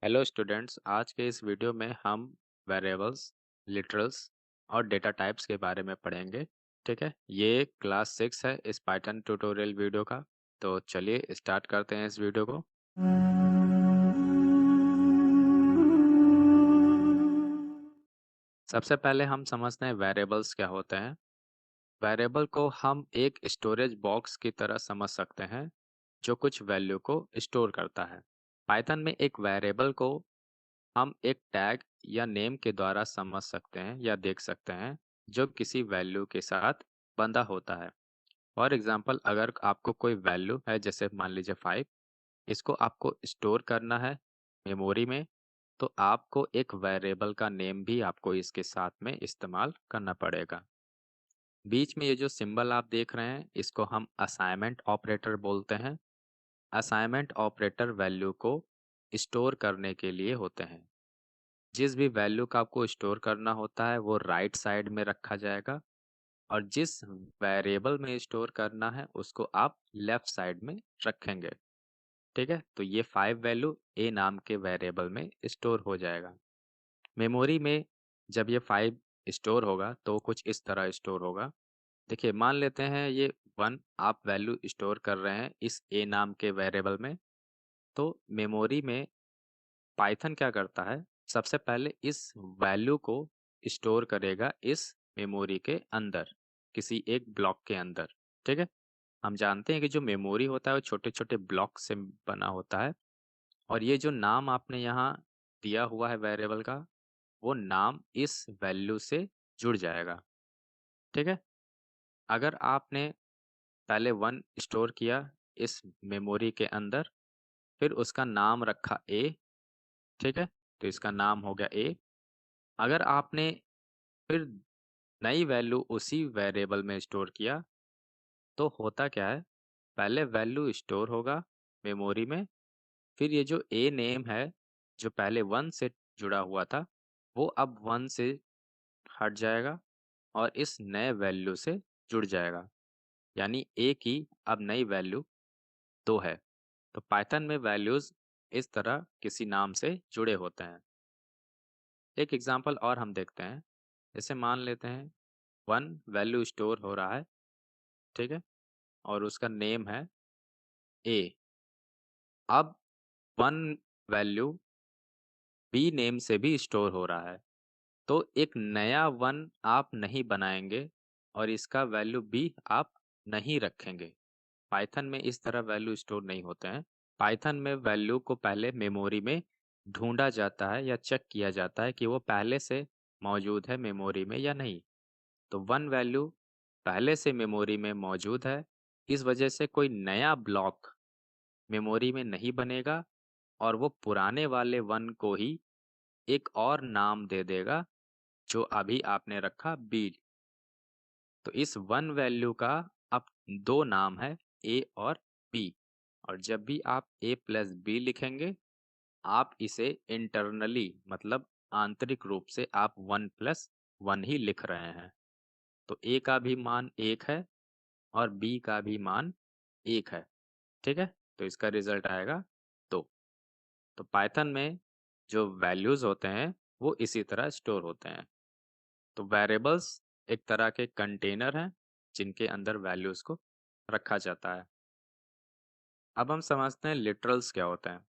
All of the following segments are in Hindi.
हेलो स्टूडेंट्स, आज के इस वीडियो में हम वेरिएबल्स, लिटरल्स और डेटा टाइप्स के बारे में पढ़ेंगे। ठीक है, ये क्लास 6 है इस पाइथन ट्यूटोरियल वीडियो का। तो चलिए स्टार्ट करते हैं इस वीडियो को। सबसे पहले हम समझते हैं वेरिएबल्स क्या होते हैं। वेरिएबल को हम एक स्टोरेज बॉक्स की तरह समझ सकते हैं जो कुछ वैल्यू को स्टोर करता है। पाइथन में एक वेरिएबल को हम एक टैग या नेम के द्वारा समझ सकते हैं या देख सकते हैं जो किसी वैल्यू के साथ बंधा होता है। फॉर एग्जांपल, अगर आपको कोई वैल्यू है, जैसे मान लीजिए 5, इसको आपको स्टोर करना है मेमोरी में, तो आपको एक वेरिएबल का नेम भी आपको इसके साथ में इस्तेमाल करना पड़ेगा। बीच में ये जो सिंबल आप देख रहे हैं, इसको हम असाइनमेंट ऑपरेटर बोलते हैं। असाइनमेंट ऑपरेटर वैल्यू को स्टोर करने के लिए होते हैं। जिस भी वैल्यू का आपको स्टोर करना होता है वो राइट साइड में रखा जाएगा, और जिस वेरिएबल में स्टोर करना है उसको आप लेफ्ट साइड में रखेंगे। ठीक है, तो ये 5 वैल्यू ए नाम के वेरिएबल में स्टोर हो जाएगा। मेमोरी में जब ये 5 स्टोर होगा तो कुछ इस तरह स्टोर होगा। देखिए, मान लेते हैं ये 1 आप वैल्यू स्टोर कर रहे हैं इस ए नाम के वेरिएबल में। तो मेमोरी में पाइथन क्या करता है, सबसे पहले इस वैल्यू को स्टोर करेगा इस मेमोरी के अंदर, किसी एक ब्लॉक के अंदर। ठीक है, हम जानते हैं कि जो मेमोरी होता है वो छोटे छोटे ब्लॉक से बना होता है, और ये जो नाम आपने यहाँ दिया हुआ है वेरिएबल का, वो नाम इस वैल्यू से जुड़ जाएगा। ठीक है, अगर आपने पहले 1 स्टोर किया इस मेमोरी के अंदर, फिर उसका नाम रखा ए। ठीक है, तो इसका नाम हो गया ए। अगर आपने फिर नई वैल्यू उसी वेरिएबल में स्टोर किया, तो होता क्या है, पहले वैल्यू स्टोर होगा मेमोरी में, फिर ये जो ए नेम है जो पहले 1 से जुड़ा हुआ था, वो अब 1 से हट जाएगा और इस नए वैल्यू से जुड़ जाएगा। यानी ए की अब नई वैल्यू 2 है। तो पाइथन में वैल्यूज इस तरह किसी नाम से जुड़े होते हैं। एक एग्जांपल और हम देखते हैं। जैसे मान लेते हैं 1 वैल्यू स्टोर हो रहा है, ठीक है, और उसका नेम है ए। अब 1 वैल्यू बी नेम से भी स्टोर हो रहा है, तो एक नया 1 आप नहीं बनाएंगे और इसका वैल्यू बी आप नहीं रखेंगे। पाइथन में इस तरह वैल्यू स्टोर नहीं होते हैं। पाइथन में वैल्यू को पहले मेमोरी में ढूंढा जाता है या चेक किया जाता है कि वो पहले से मौजूद है मेमोरी में या नहीं। तो 1 वैल्यू पहले से मेमोरी में मौजूद है, इस वजह से कोई नया ब्लॉक मेमोरी में नहीं बनेगा, और वो पुराने वाले 1 को ही एक और नाम दे देगा जो अभी आपने रखा बी। तो इस 1 वैल्यू का अब 2 नाम है, ए और बी। और जब भी आप ए प्लस बी लिखेंगे, आप इसे इंटरनली मतलब आंतरिक रूप से आप 1 प्लस 1 ही लिख रहे हैं। तो ए का भी मान 1 है और बी का भी मान 1 है। ठीक है, तो इसका रिजल्ट आएगा 2। तो पाइथन में जो वैल्यूज होते हैं वो इसी तरह स्टोर होते हैं। तो वेरिएबल्स एक तरह के कंटेनर हैं जिनके अंदर वैल्यूज को रखा जाता है। अब हम समझते हैं लिटरल्स क्या होते हैं।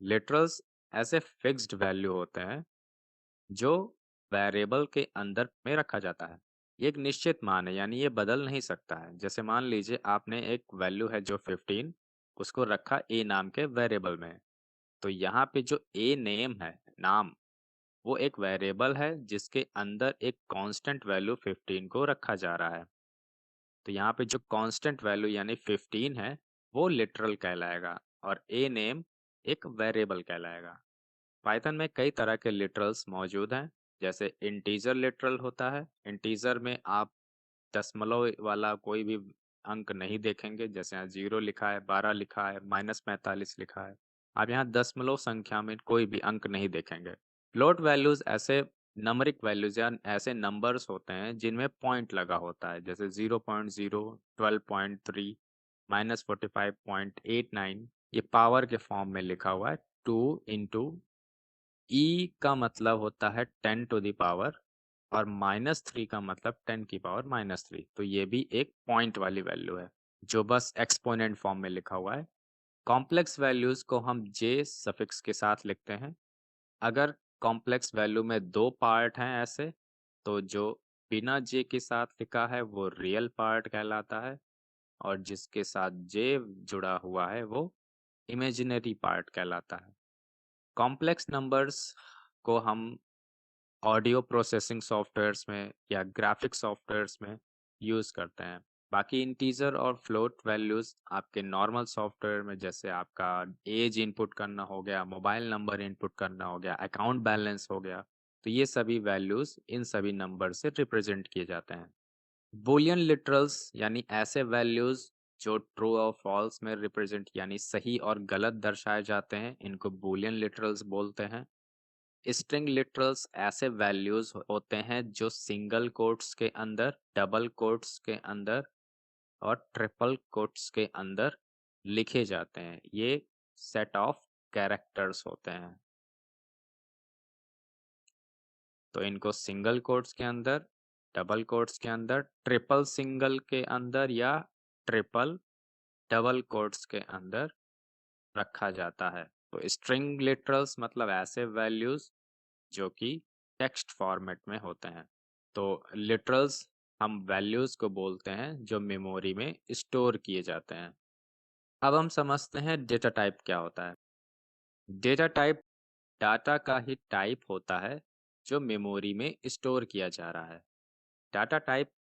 लिटरल्स ऐसे फिक्स्ड वैल्यू होते हैं जो वेरिएबल के अंदर में रखा जाता है। ये एक निश्चित मान है, यानी ये बदल नहीं सकता है। जैसे मान लीजिए आपने एक वैल्यू है जो 15, उसको रखा ए नाम के वेरिएबल में। तो यहाँ पे जो ए नेम है, नाम, वो एक वेरिएबल है जिसके अंदर एक कांस्टेंट वैल्यू 15 को रखा जा रहा है। तो यहाँ पे जो कांस्टेंट वैल्यू यानी 15 है, वो लिटरल कहलाएगा, और ए नेम एक वेरिएबल कहलाएगा। पाइथन में कई तरह के लिटरल्स मौजूद हैं। जैसे इंटीजर लिटरल होता है। इंटीजर में आप दशमलव वाला कोई भी अंक नहीं देखेंगे। जैसे यहाँ 0 लिखा है, 12 लिखा है, -45 लिखा है, आप यहाँ दशमलव संख्या में कोई भी अंक नहीं देखेंगे। फ्लोट वैल्यूज ऐसे नंबरिक वैल्यूज या ऐसे नंबर्स होते हैं जिनमें पॉइंट लगा होता है। जैसे 0.0, 12.3, -45.89, ये पावर के फॉर्म में लिखा हुआ है 2 इंटू ई का मतलब होता है 10 टू द पावर और -3 का मतलब 10 की पावर -3। तो ये भी एक पॉइंट वाली वैल्यू है जो बस एक्सपोनेंट फॉर्म में लिखा हुआ है। कॉम्प्लेक्स वैल्यूज को हम जे सफिक्स के साथ लिखते हैं। अगर कॉम्प्लेक्स वैल्यू में दो पार्ट हैं ऐसे, तो जो बिना जे के साथ लिखा है वो रियल पार्ट कहलाता है, और जिसके साथ जे जुड़ा हुआ है वो इमेजिनरी पार्ट कहलाता है। कॉम्प्लेक्स नंबर्स को हम ऑडियो प्रोसेसिंग सॉफ्टवेयर्स में या ग्राफिक सॉफ्टवेयर्स में यूज़ करते हैं। बाकी इंटीजर और फ्लोट वैल्यूज़ आपके नॉर्मल सॉफ्टवेयर में, जैसे आपका एज इनपुट करना हो गया, मोबाइल नंबर इनपुट करना हो गया, अकाउंट बैलेंस हो गया, तो ये सभी वैल्यूज़ इन सभी नंबर से रिप्रेजेंट किए जाते हैं। बूलियन लिटरल्स यानी ऐसे वैल्यूज़ जो ट्रू और फॉल्स में रिप्रेजेंट यानी सही और गलत दर्शाए जाते हैं, इनको बूलियन लिटरल्स बोलते हैं। स्ट्रिंग लिटरल्स ऐसे वैल्यूज होते हैं जो सिंगल कोट्स के अंदर, डबल कोट्स के अंदर और ट्रिपल कोट्स के अंदर लिखे जाते हैं। ये सेट ऑफ कैरेक्टर्स होते हैं। तो इनको सिंगल कोट्स के अंदर, डबल कोट्स के अंदर, ट्रिपल सिंगल के अंदर या ट्रिपल डबल कोट्स के अंदर रखा जाता है। तो स्ट्रिंग लिटरल्स मतलब ऐसे वैल्यूज जो कि टेक्स्ट फॉर्मेट में होते हैं। तो लिटरल्स हम वैल्यूज को बोलते हैं जो मेमोरी में स्टोर किए जाते हैं। अब हम समझते हैं डेटा टाइप क्या होता है। डेटा टाइप डाटा का ही टाइप होता है जो मेमोरी में स्टोर किया जा रहा है। डाटा टाइप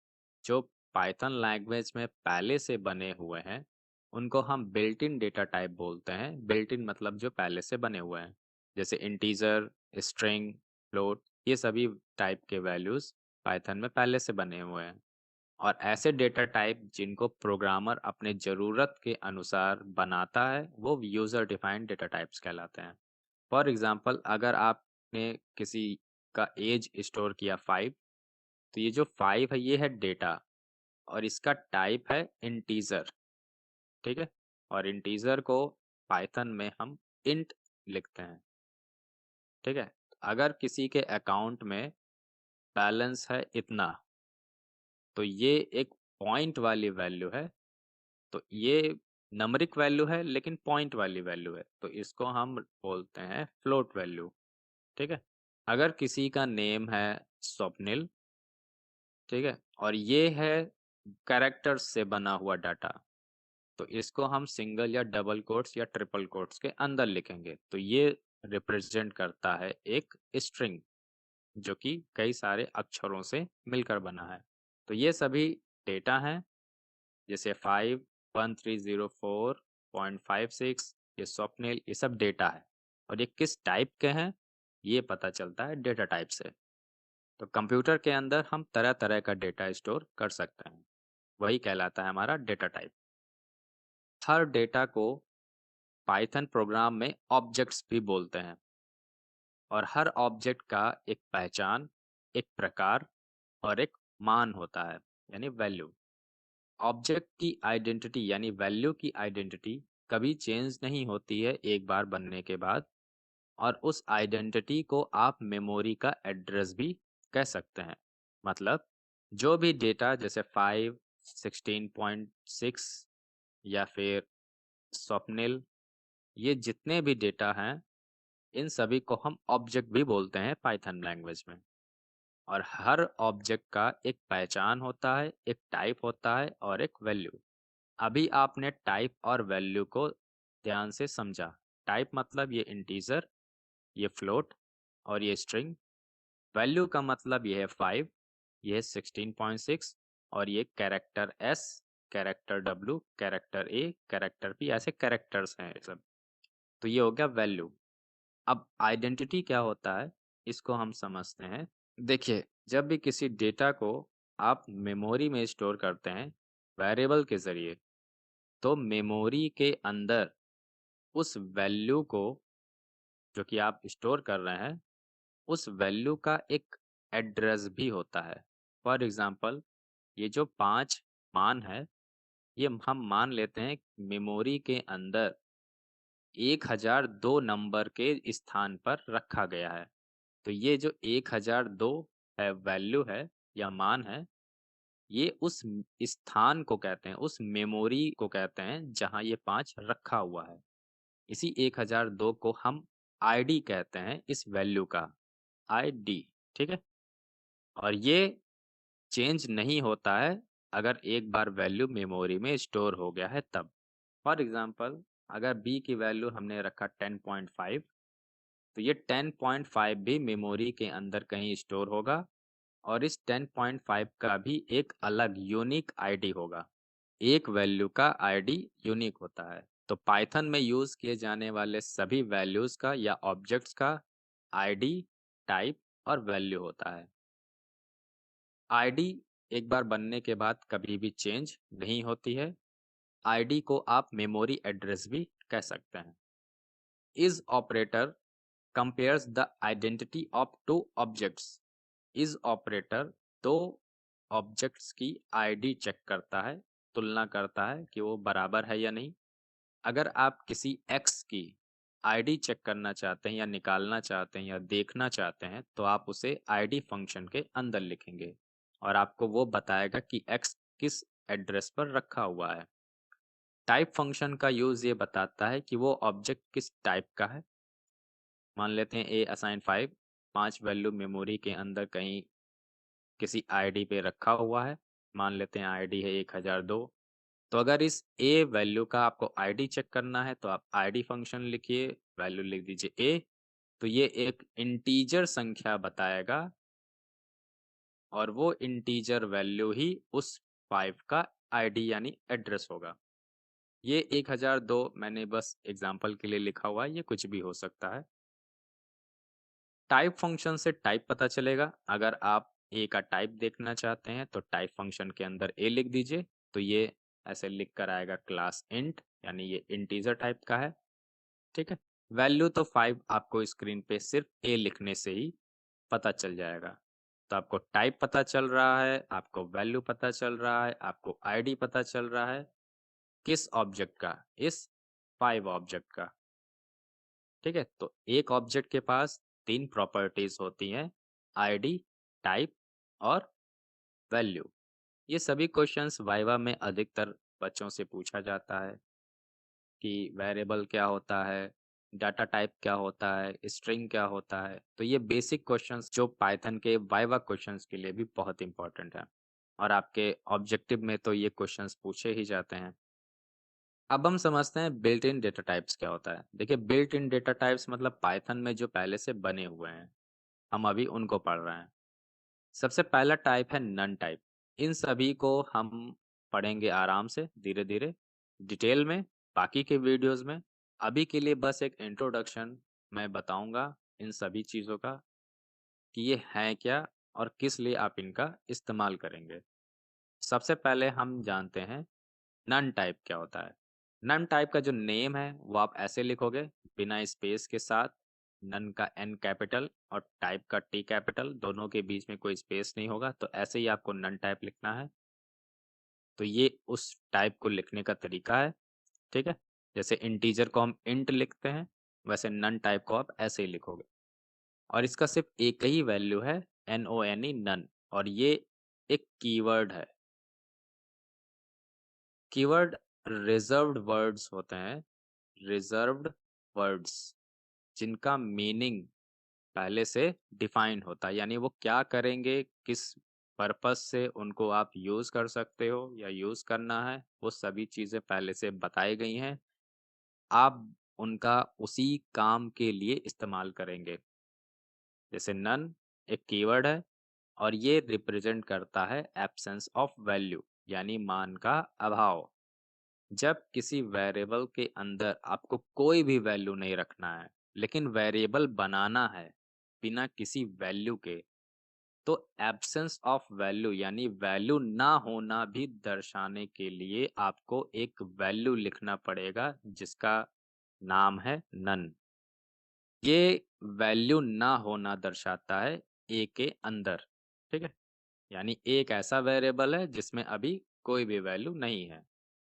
जो पाइथन लैंग्वेज में पहले से बने हुए हैं उनको हम बिल्ट इन डेटा टाइप बोलते हैं। बिल्ट इन मतलब जो पहले से बने हुए हैं, जैसे इंटीजर, स्ट्रिंग, फ्लोट, ये सभी टाइप के वैल्यूज पाइथन में पहले से बने हुए हैं। और ऐसे डेटा टाइप जिनको प्रोग्रामर अपने ज़रूरत के अनुसार बनाता है वो यूज़र डिफाइंड डेटा टाइप्स कहलाते हैं। फॉर एग्जांपल, अगर आपने किसी का एज स्टोर किया 5, तो ये जो 5 है ये है डेटा और इसका टाइप है इंटीजर। ठीक है, और इंटीजर को पाइथन में हम इंट लिखते हैं। ठीक है, अगर किसी के अकाउंट में बैलेंस है इतना, तो ये एक पॉइंट वाली वैल्यू है। तो ये नंबरिक वैल्यू है लेकिन पॉइंट वाली वैल्यू है, तो इसको हम बोलते हैं फ्लोट वैल्यू। ठीक है, अगर किसी का नेम है स्वप्निल, ठीक है, और ये है कैरेक्टर्स से बना हुआ डाटा, तो इसको हम सिंगल या डबल कोट्स या ट्रिपल कोट्स के अंदर लिखेंगे। तो ये रिप्रेजेंट करता है एक स्ट्रिंग जो कि कई सारे अक्षरों से मिलकर बना है। तो ये सभी डेटा हैं, जैसे 51304.56, ये स्वप्निल, ये सब डेटा है। और ये किस टाइप के हैं ये पता चलता है डेटा टाइप से। तो कंप्यूटर के अंदर हम तरह तरह का डेटा स्टोर कर सकते हैं, वही कहलाता है हमारा डेटा टाइप। हर डेटा को पाइथन प्रोग्राम में ऑब्जेक्ट्स भी बोलते हैं, और हर ऑब्जेक्ट का एक पहचान, एक प्रकार और एक मान होता है, यानी वैल्यू। ऑब्जेक्ट की आइडेंटिटी यानी वैल्यू की आइडेंटिटी कभी चेंज नहीं होती है एक बार बनने के बाद, और उस आइडेंटिटी को आप मेमोरी का एड्रेस भी कह सकते हैं। मतलब जो भी डेटा, जैसे 5, 16.6 या फिर स्वप्निल, ये जितने भी डेटा हैं इन सभी को हम ऑब्जेक्ट भी बोलते हैं पाइथन लैंग्वेज में। और हर ऑब्जेक्ट का एक पहचान होता है, एक टाइप होता है और एक वैल्यू। अभी आपने टाइप और वैल्यू को ध्यान से समझा। टाइप मतलब ये इंटीजर, ये फ्लोट और ये स्ट्रिंग। वैल्यू का मतलब ये है 5, ये है 16.6 और ये character S, character W, character A, character P, ऐसे कैरेक्टर्स हैं ये सब। तो ये हो गया वैल्यू। अब आइडेंटिटी क्या होता है इसको हम समझते हैं। देखिए, जब भी किसी डेटा को आप मेमोरी में स्टोर करते हैं वेरिएबल के ज़रिए, तो मेमोरी के अंदर उस वैल्यू को जो कि आप स्टोर कर रहे हैं, उस वैल्यू का एक एड्रेस भी होता है। फॉर एग्जांपल, ये जो 5 मान है, ये हम मान लेते हैं मेमोरी के अंदर 1002 नंबर के स्थान पर रखा गया है। तो ये जो 1002 है वैल्यू है या मान है, ये उस स्थान को कहते हैं, उस मेमोरी को कहते हैं जहां ये 5 रखा हुआ है। इसी 1002 को हम आईडी कहते हैं, इस वैल्यू का आईडी। ठीक है, और ये चेंज नहीं होता है अगर एक बार वैल्यू मेमोरी में स्टोर हो गया है तब। फॉर एग्जांपल, अगर b की वैल्यू हमने रखा 10.5, तो ये 10.5 भी मेमोरी के अंदर कहीं स्टोर होगा, और इस 10.5 का भी एक अलग यूनिक आईडी होगा। एक वैल्यू का आईडी यूनिक होता है। तो पाइथन में यूज किए जाने वाले सभी वैल्यूज का या ऑब्जेक्ट्स का आईडी, टाइप और वैल्यू होता है। आईडी एक बार बनने के बाद कभी भी चेंज नहीं होती है। आईडी को आप मेमोरी एड्रेस भी कह सकते हैं। Is operator compares the identity of two objects. Is operator दो ऑब्जेक्ट्स की आईडी चेक करता है, तुलना करता है कि वो बराबर है या नहीं। अगर आप किसी एक्स की आईडी चेक करना चाहते हैं या निकालना चाहते हैं या देखना चाहते हैं, तो आप उसे आईडी फंक्शन के अंदर लिखेंगे और आपको वो बताएगा कि एक्स किस एड्रेस पर रखा हुआ है। टाइप फंक्शन का यूज ये बताता है कि वो ऑब्जेक्ट किस टाइप का है। मान लेते हैं ए असाइन 5 वैल्यू मेमोरी के अंदर कहीं किसी आईडी पे रखा हुआ है। मान लेते हैं आईडी है 1002। तो अगर इस ए वैल्यू का आपको आईडी चेक करना है, तो आप आईडी फंक्शन लिखिए, वैल्यू लिख दीजिए ए। तो ये एक इंटीजर संख्या बताएगा, और वो इंटीजर वैल्यू ही उस 5 का आईडी यानी एड्रेस होगा। ये 1002 मैंने बस एग्जांपल के लिए लिखा हुआ है, ये कुछ भी हो सकता है। टाइप फंक्शन से टाइप पता चलेगा। अगर आप ए का टाइप देखना चाहते हैं, तो टाइप फंक्शन के अंदर ए लिख दीजिए। तो ये ऐसे लिख कर आएगा क्लास इंट, यानी ये इंटीजर टाइप का है। ठीक है, वैल्यू तो 5 आपको स्क्रीन पे सिर्फ ए लिखने से ही पता चल जाएगा। तो आपको टाइप पता चल रहा है, आपको वैल्यू पता चल रहा है, आपको आईडी पता चल रहा है। किस ऑब्जेक्ट का? इस 5 ऑब्जेक्ट का। ठीक है, तो एक ऑब्जेक्ट के पास 3 प्रॉपर्टीज होती हैं, आईडी, टाइप और वैल्यू। ये सभी क्वेश्चंस वाइवा में अधिकतर बच्चों से पूछा जाता है कि वेरिएबल क्या होता है, डाटा टाइप क्या होता है, स्ट्रिंग क्या होता है। तो ये बेसिक क्वेश्चंस जो पाइथन के वाइवा क्वेश्चंस के लिए भी बहुत इंपॉर्टेंट है, और आपके ऑब्जेक्टिव में तो ये क्वेश्चंस पूछे ही जाते हैं। अब हम समझते हैं बिल्ट इन डेटा टाइप्स क्या होता है। देखिए, बिल्ट इन डेटा टाइप्स मतलब पाइथन में जो पहले से बने हुए हैं, हम अभी उनको पढ़ रहे हैं। सबसे पहला टाइप है नन टाइप। इन सभी को हम पढ़ेंगे आराम से, धीरे धीरे, डिटेल में, बाकी के वीडियोस में। अभी के लिए बस एक इंट्रोडक्शन मैं बताऊंगा इन सभी चीज़ों का, कि ये हैं क्या और किस लिए आप इनका इस्तेमाल करेंगे। सबसे पहले हम जानते हैं नन टाइप क्या होता है। नन टाइप का जो नेम है वो आप ऐसे लिखोगे, बिना स्पेस के साथ। नन का एन कैपिटल और टाइप का टी कैपिटल, दोनों के बीच में कोई स्पेस नहीं होगा। तो ऐसे ही आपको नन टाइप लिखना है। तो ये उस टाइप को लिखने का तरीका है। ठीक है, जैसे इंटीजर को हम इंट लिखते हैं, वैसे नन टाइप को आप ऐसे ही लिखोगे। और इसका सिर्फ एक ही वैल्यू है, NONE, नन। और ये एक कीवर्ड है। कीवर्ड रिजर्व्ड वर्ड्स होते हैं, रिजर्व्ड वर्ड्स, जिनका मीनिंग पहले से डिफाइन होता है, यानी वो क्या करेंगे, किस पर्पस से उनको आप यूज कर सकते हो या यूज करना है, वो सभी चीजें पहले से बताई गई हैं। आप उनका उसी काम के लिए इस्तेमाल करेंगे। जैसे नन एक कीवर्ड है, और ये रिप्रेजेंट करता है एब्सेंस ऑफ वैल्यू, यानी मान का अभाव। जब किसी वेरिएबल के अंदर आपको कोई भी वैल्यू नहीं रखना है, लेकिन वेरिएबल बनाना है बिना किसी वैल्यू के, तो एब्सेंस ऑफ वैल्यू यानी वैल्यू ना होना भी दर्शाने के लिए आपको एक वैल्यू लिखना पड़ेगा, जिसका नाम है नन। ये वैल्यू ना होना दर्शाता है ए के अंदर। ठीक है, यानी एक ऐसा वेरिएबल है जिसमें अभी कोई भी वैल्यू नहीं है।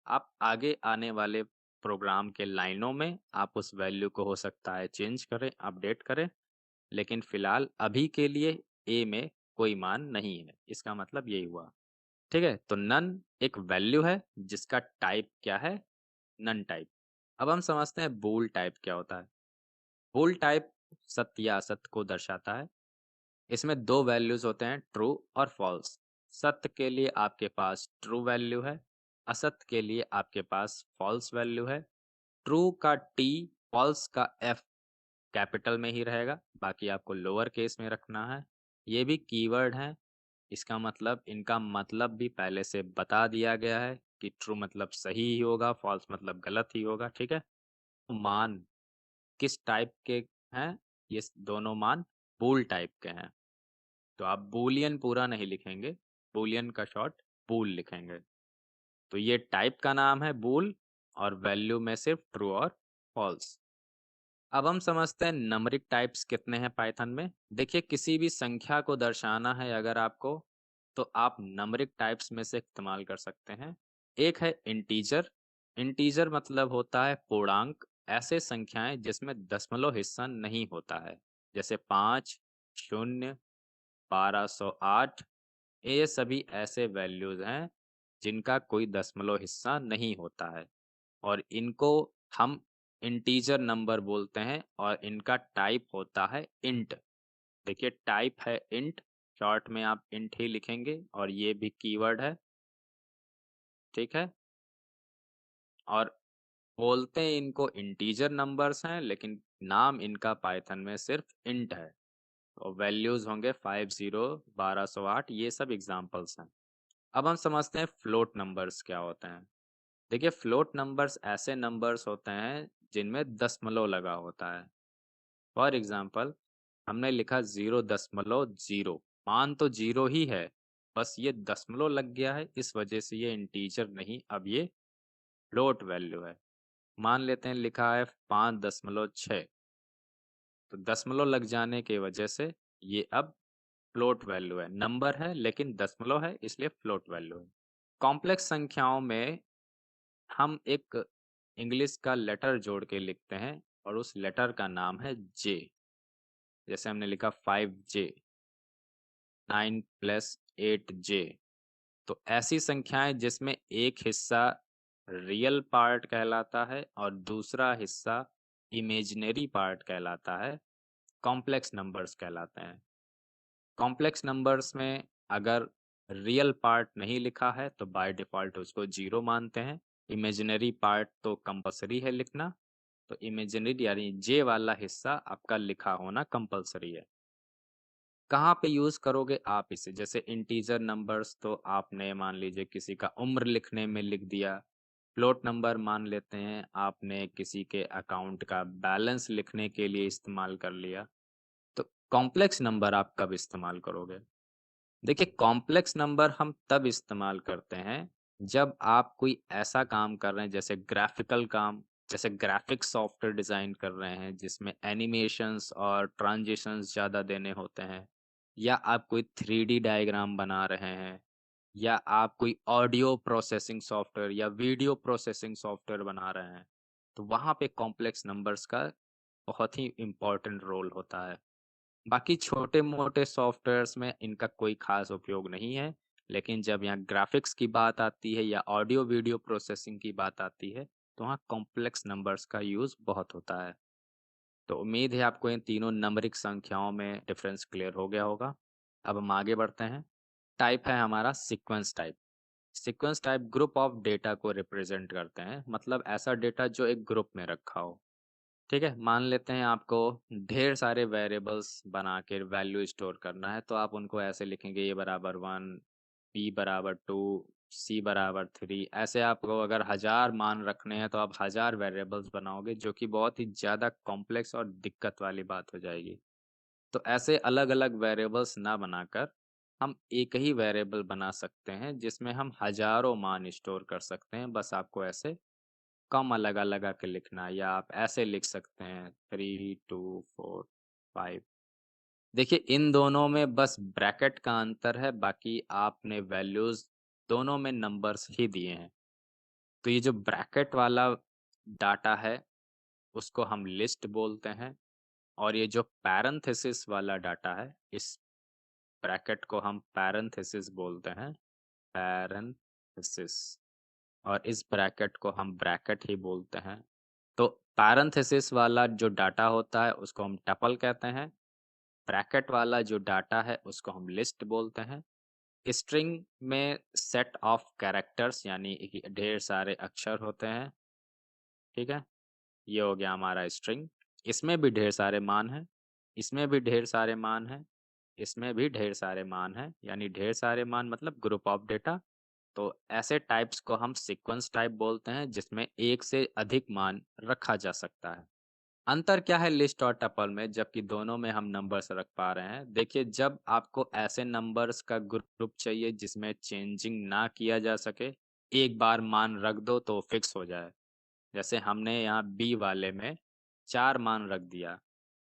आप आगे आने वाले प्रोग्राम के लाइनों में आप उस वैल्यू को हो सकता है चेंज करें, अपडेट करें, लेकिन फिलहाल अभी के लिए ए में कोई मान नहीं है। इसका मतलब यही हुआ। ठीक है, तो नन एक वैल्यू है जिसका टाइप क्या है, नन टाइप। अब हम समझते हैं बूल टाइप क्या होता है। बूल टाइप सत्य या असत्य को दर्शाता है। इसमें दो वैल्यूज होते हैं, ट्रू और फॉल्स। सत्य के लिए आपके पास ट्रू वैल्यू है, असत्य के लिए आपके पास फॉल्स वैल्यू है। ट्रू का टी, फॉल्स का एफ कैपिटल में ही रहेगा, बाकी आपको लोअर केस में रखना है। ये भी कीवर्ड है, इसका मतलब इनका मतलब भी पहले से बता दिया गया है कि ट्रू मतलब सही ही होगा, फॉल्स मतलब गलत ही होगा। ठीक है, मान किस टाइप के हैं, ये दोनों मान बूल टाइप के हैं। तो आप बूलियन पूरा नहीं लिखेंगे, बूलियन का शॉर्ट बूल लिखेंगे। तो ये टाइप का नाम है बूल, और वैल्यू में सिर्फ ट्रू और फॉल्स। अब हम समझते हैं नंबरिक टाइप्स कितने हैं पाइथन में। देखिए, किसी भी संख्या को दर्शाना है अगर आपको, तो आप नंबरिक टाइप्स में से इस्तेमाल कर सकते हैं। एक है इंटीजर। इंटीजर मतलब होता है पूर्णांक, ऐसे संख्याएं जिसमें दशमलव हिस्सा नहीं होता है, जैसे 5, 0, 1208। ये सभी ऐसे वैल्यूज हैं जिनका कोई दशमलव हिस्सा नहीं होता है, और इनको हम इंटीजर नंबर बोलते हैं, और इनका टाइप होता है इंट। देखिए, टाइप है इंट, शॉर्ट में आप इंट ही लिखेंगे, और ये भी कीवर्ड है। ठीक है, और बोलते हैं इनको इंटीजर नंबर्स हैं, लेकिन नाम इनका पाइथन में सिर्फ इंट है। और वैल्यूज होंगे 50, 1208, ये सब एग्जांपल्स हैं। अब हम समझते हैं फ्लोट नंबर्स क्या होते हैं। देखिए, फ्लोट नंबर्स ऐसे नंबर्स होते हैं जिनमें दशमलव लगा होता है। फॉर एग्जाम्पल, हमने लिखा 0.0, मान तो जीरो ही है, बस ये दशमलव लग गया है, इस वजह से ये इंटीजर नहीं, अब ये फ्लोट वैल्यू है। मान लेते हैं लिखा है 5.6, तो दशमलव लग जाने की वजह से ये अब फ्लोट वैल्यू है। नंबर है लेकिन दशमलव है, इसलिए फ्लोट वैल्यू है। कॉम्प्लेक्स संख्याओं में हम एक इंग्लिश का लेटर जोड़ के लिखते हैं, और उस लेटर का नाम है जे। जैसे हमने लिखा 5J, 9+8J। तो ऐसी संख्याएं जिसमें एक हिस्सा रियल पार्ट कहलाता है और दूसरा हिस्सा इमेजिनरी पार्ट कहलाता है, कॉम्प्लेक्स नंबर्स कहलाते हैं। कॉम्प्लेक्स नंबर्स में अगर रियल पार्ट नहीं लिखा है तो बाय डिफॉल्ट उसको जीरो मानते हैं। इमेजिनरी पार्ट तो कंपलसरी है लिखना, तो इमेजिनरी यानी जे वाला हिस्सा आपका लिखा होना कंपलसरी है। कहाँ पे यूज करोगे आप इसे, जैसे इंटीजर नंबर्स तो आपने मान लीजिए किसी का उम्र लिखने में लिख दिया। फ्लोट नंबर मान लेते हैं आपने किसी के अकाउंट का बैलेंस लिखने के लिए इस्तेमाल कर लिया। तो कॉम्प्लेक्स नंबर आप कब इस्तेमाल करोगे? देखिए, कॉम्प्लेक्स नंबर हम तब इस्तेमाल करते हैं जब आप कोई ऐसा काम कर रहे हैं, जैसे ग्राफिकल काम, जैसे ग्राफिक्स सॉफ्टवेयर डिजाइन कर रहे हैं जिसमें एनिमेशंस और ट्रांजिशंस ज़्यादा देने होते हैं, या आप कोई 3D डायग्राम बना रहे हैं, या आप कोई ऑडियो प्रोसेसिंग सॉफ्टवेयर या वीडियो प्रोसेसिंग सॉफ्टवेयर बना रहे हैं। तो वहाँ पे कॉम्प्लेक्स नंबर्स का बहुत ही इम्पोर्टेंट रोल होता है। बाकी छोटे-मोटे सॉफ्टवेयर्स में इनका कोई ख़ास उपयोग नहीं है, लेकिन जब यहाँ ग्राफ़िक्स की बात आती है या ऑडियो वीडियो प्रोसेसिंग की बात आती है, तो वहाँ कॉम्प्लेक्स नंबर्स का यूज़ बहुत होता है। तो उम्मीद है आपको इन तीनों नंबरिक संख्याओं में डिफ़रेंस क्लियर हो गया होगा। अब हम आगे बढ़ते हैं। टाइप है हमारा sequence type. Sequence type group of data को रिप्रेज़ेंट करते हैं, मतलब ऐसा डेटा जो एक ग्रुप में रखा हो। ठीक है, मान लेते हैं आपको ढेर सारे वेरिएबल्स बना के वैल्यू स्टोर करना है, तो आप उनको ऐसे लिखेंगे, ए बराबर 1, बी बराबर 2, सी बराबर 3। ऐसे आपको अगर 1000 मान रखने हैं तो आप 1000 वेरिएबल्स बनाओगे, जो कि बहुत ही ज़्यादा कॉम्प्लेक्स और दिक्कत वाली बात हो जाएगी। तो ऐसे अलग अलग वेरिएबल्स ना बनाकर हम एक ही वेरिएबल बना सकते हैं जिसमें हम हजारों मान स्टोर कर सकते हैं। बस आपको ऐसे कॉमा लगा-लगा के लिखना है, या आप ऐसे लिख सकते हैं 3, 2, 4, 5। देखिए, इन दोनों में बस ब्रैकेट का अंतर है, बाकी आपने वैल्यूज़ दोनों में नंबर्स ही दिए हैं। तो ये जो ब्रैकेट वाला डाटा है उसको हम लिस्ट बोलते हैं, और ये जो पैरेंथेसिस वाला डाटा है, इस ब्रैकेट को हम पैरेंथेसिस बोलते हैं, पैरेंथेसिस, और इस ब्रैकेट को हम ब्रैकेट ही बोलते हैं। तो पैरेंथेसिस वाला जो डाटा होता है उसको हम टपल कहते हैं, ब्रैकेट वाला जो डाटा है उसको हम लिस्ट बोलते हैं। स्ट्रिंग में सेट ऑफ कैरेक्टर्स यानी कि ढेर सारे अक्षर होते हैं, ठीक है। ये हो गया हमारा स्ट्रिंग। इसमें भी ढेर सारे मान हैं, इसमें भी ढेर सारे मान हैं, इसमें भी ढेर सारे मान हैं, यानी ढेर सारे मान मतलब ग्रुप ऑफ डेटा। तो ऐसे टाइप्स को हम सीक्वेंस टाइप बोलते हैं जिसमें एक से अधिक मान रखा जा सकता है। अंतर क्या है लिस्ट और टपल में, जबकि दोनों में हम नंबर्स रख पा रहे हैं? देखिए, जब आपको ऐसे नंबर्स का ग्रुप चाहिए जिसमें चेंजिंग ना किया जा सके, एक बार मान रख दो तो फिक्स हो जाए। जैसे हमने यहाँ बी वाले में 4 मान रख दिया,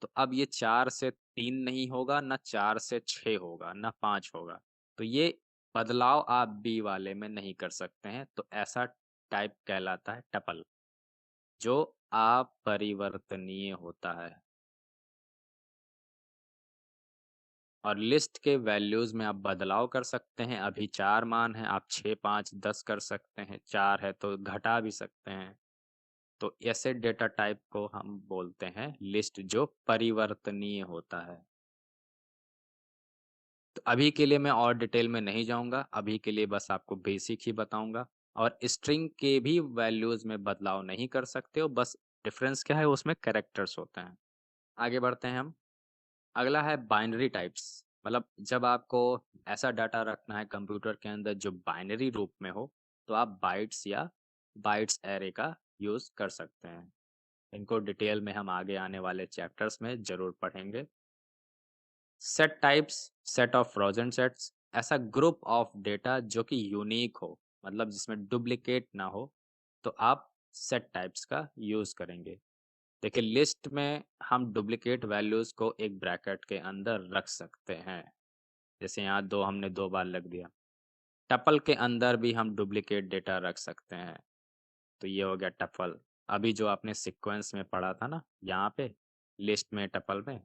तो अब ये 4 से 3 नहीं होगा, ना 4 से 6 होगा, ना 5 होगा। तो ये बदलाव आप बी वाले में नहीं कर सकते हैं, तो ऐसा टाइप कहलाता है टपल, जो अपरिवर्तनीय होता है। और लिस्ट के वैल्यूज़ में आप बदलाव कर सकते हैं। अभी 4 मान हैं, आप 6, 5, 10 कर सकते हैं, 4 है तो घटा भी सकते हैं। तो ऐसे डेटा टाइप को हम बोलते हैं लिस्ट, जो परिवर्तनीय होता है। तो अभी के लिए मैं और डिटेल में नहीं जाऊंगा, अभी के लिए बस आपको बेसिक ही बताऊंगा। और स्ट्रिंग के भी वैल्यूज में बदलाव नहीं कर सकते हो, बस डिफरेंस क्या है उसमें कैरेक्टर्स होते हैं। आगे बढ़ते हैं हम। अगला है बाइनरी टाइप्स, मतलब जब आपको ऐसा डाटा रखना है कंप्यूटर के अंदर जो बाइनरी रूप में हो, तो आप बाइट्स या बाइट्स एरे का यूज कर सकते हैं। इनको डिटेल में हम आगे आने वाले चैप्टर्स में जरूर पढ़ेंगे। Set types, set of frozen sets, ऐसा ग्रुप ऑफ डेटा जो कि यूनिक हो, मतलब जिसमें डुप्लीकेट ना हो, तो आप सेट टाइप्स का यूज करेंगे। देखिए, लिस्ट में हम डुप्लीकेट वैल्यूज को एक ब्रैकेट के अंदर रख सकते हैं, जैसे यहाँ दो हमने 2 बार लग दिया। टपल के अंदर भी हम डुप्लीकेट डेटा रख सकते हैं, तो ये हो गया टपल। अभी जो आपने सीक्वेंस में पढ़ा था ना, यहाँ पे लिस्ट में, टपल में,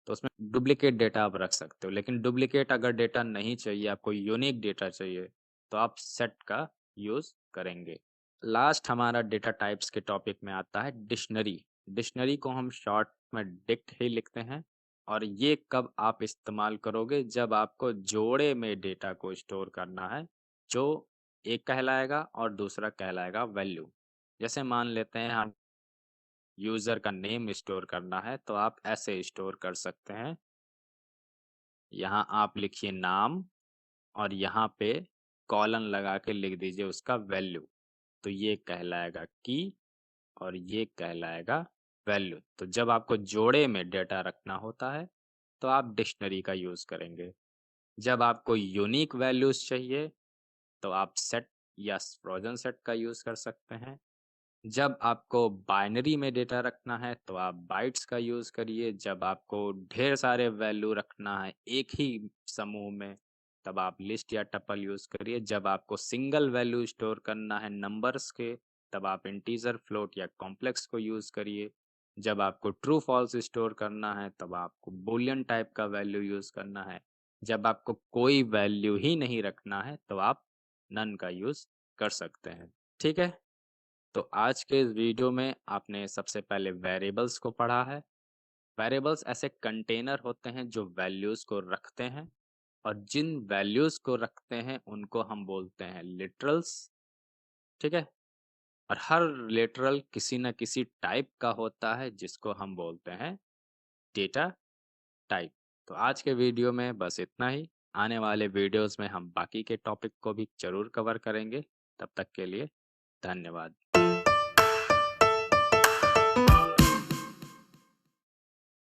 तो उसमें डुप्लीकेट डेटा आप रख सकते हो। लेकिन डुप्लीकेट अगर डेटा नहीं चाहिए, आपको यूनिक डेटा चाहिए, तो आप सेट का यूज करेंगे। लास्ट हमारा डेटा टाइप्स के टॉपिक में आता है डिक्शनरी। डिक्शनरी को हम शॉर्ट में डिक्ट ही लिखते हैं, और ये कब आप इस्तेमाल करोगे? जब आपको जोड़े में डेटा को स्टोर करना है, जो एक कहलाएगा और दूसरा कहलाएगा वैल्यू। जैसे मान लेते हैं हम यूजर का नेम स्टोर करना है, तो आप ऐसे स्टोर कर सकते हैं। यहाँ आप लिखिए नाम, और यहाँ पे कॉलन लगा के लिख दीजिए उसका वैल्यू। तो ये कहलाएगा की, और ये कहलाएगा वैल्यू। तो जब आपको जोड़े में डेटा रखना होता है, तो आप डिक्शनरी का यूज करेंगे। जब आपको यूनिक वैल्यूज चाहिए, तो आप सेट या फ्रोजन सेट का यूज कर सकते हैं। जब आपको बाइनरी में डेटा रखना है, तो आप बाइट्स का यूज करिए। जब आपको ढेर सारे वैल्यू रखना है एक ही समूह में, तब आप लिस्ट या टपल यूज करिए। जब आपको सिंगल वैल्यू स्टोर करना है नंबर्स के, तब आप इंटीजर, फ्लोट या कॉम्प्लेक्स को यूज करिए। जब आपको ट्रू फॉल्स स्टोर करना है, तब आपको बूलियन टाइप का वैल्यू यूज करना है। जब आपको कोई वैल्यू ही नहीं रखना है, तो आप नन का यूज कर सकते हैं। ठीक है, तो आज के इस वीडियो में आपने सबसे पहले वेरिएबल्स को पढ़ा है। वेरिएबल्स ऐसे कंटेनर होते हैं जो वैल्यूज को रखते हैं, और जिन वैल्यूज को रखते हैं उनको हम बोलते हैं लिटरल्स, ठीक है। और हर लिटरल किसी न किसी टाइप का होता है जिसको हम बोलते हैं डेटा टाइप। तो आज के वीडियो में बस इतना ही। आने वाले वीडियोस में हम बाकी के टॉपिक को भी जरूर कवर करेंगे। तब तक के लिए धन्यवाद।